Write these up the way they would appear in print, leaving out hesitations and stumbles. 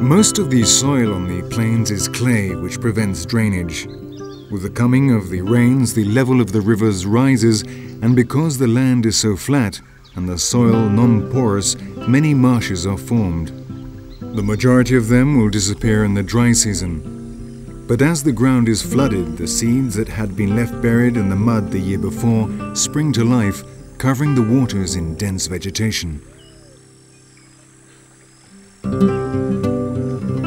Most of the soil on the plains is clay, which prevents drainage. With the coming of the rains, the level of the rivers rises, and because the land is so flat and the soil non-porous, many marshes are formed. The majority of them will disappear in the dry season. But as the ground is flooded, the seeds that had been left buried in the mud the year before spring to life, covering the waters in dense vegetation.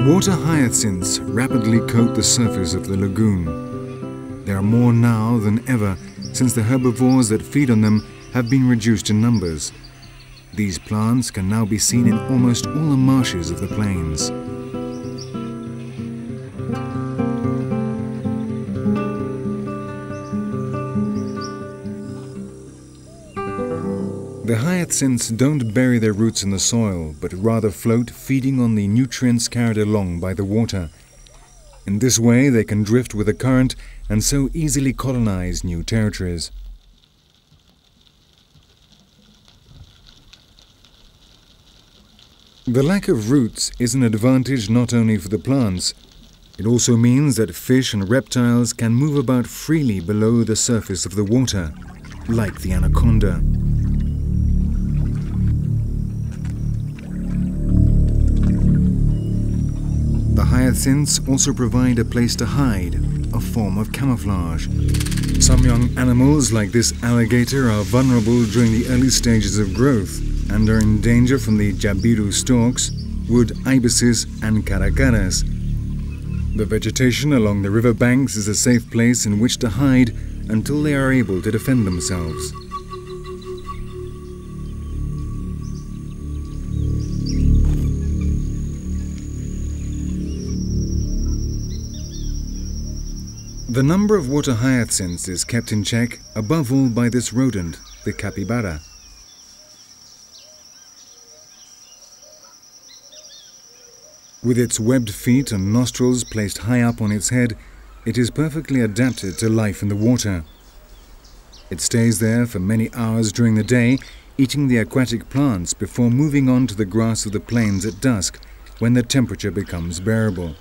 Water hyacinths rapidly coat the surface of the lagoon. There are more now than ever, since the herbivores that feed on them have been reduced in numbers. These plants can now be seen in almost all the marshes of the plains. The hyacinths don't bury their roots in the soil, but rather float, feeding on the nutrients carried along by the water. In this way, they can drift with the current and so easily colonize new territories. The lack of roots is an advantage not only for the plants. It also means that fish and reptiles can move about freely below the surface of the water, like the anaconda. The hyacinths also provide a place to hide, a form of camouflage. Some young animals, like this alligator, are vulnerable during the early stages of growth and are in danger from the jabiru storks, wood ibises and caracaras. The vegetation along the river banks is a safe place in which to hide until they are able to defend themselves. The number of water hyacinths is kept in check, above all by this rodent, the capybara. With its webbed feet and nostrils placed high up on its head, it is perfectly adapted to life in the water. It stays there for many hours during the day, eating the aquatic plants before moving on to the grass of the plains at dusk, when the temperature becomes bearable.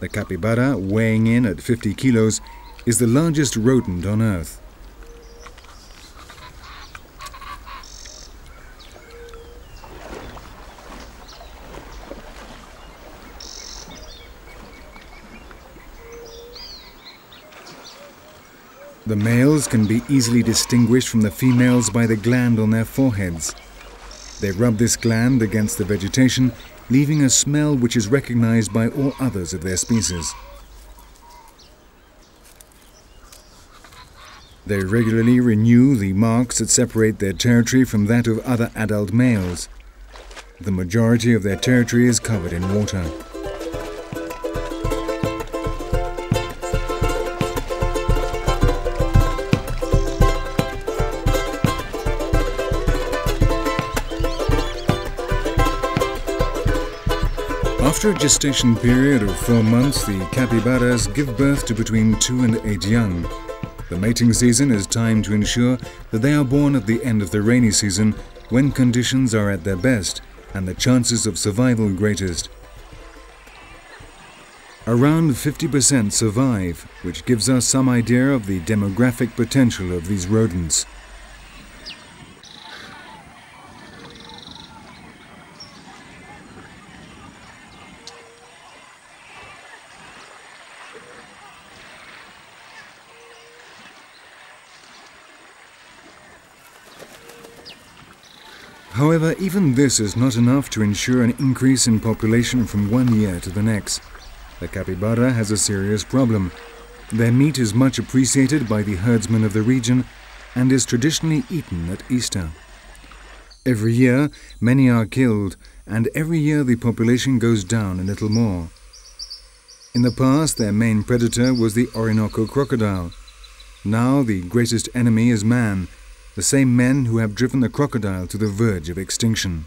The capybara, weighing in at 50 kilos, is the largest rodent on Earth. The males can be easily distinguished from the females by the gland on their foreheads. They rub this gland against the vegetation, leaving a smell which is recognized by all others of their species. They regularly renew the marks that separate their territory from that of other adult males. The majority of their territory is covered in water. After a gestation period of 4 months, the capybaras give birth to between 2 and 8 young. The mating season is time to ensure that they are born at the end of the rainy season, when conditions are at their best and the chances of survival greatest. Around 50% survive, which gives us some idea of the demographic potential of these rodents. However, even this is not enough to ensure an increase in population from one year to the next. The capybara has a serious problem. Their meat is much appreciated by the herdsmen of the region and is traditionally eaten at Easter. Every year, many are killed, and every year the population goes down a little more. In the past, their main predator was the Orinoco crocodile. Now the greatest enemy is man, the same men who have driven the crocodile to the verge of extinction.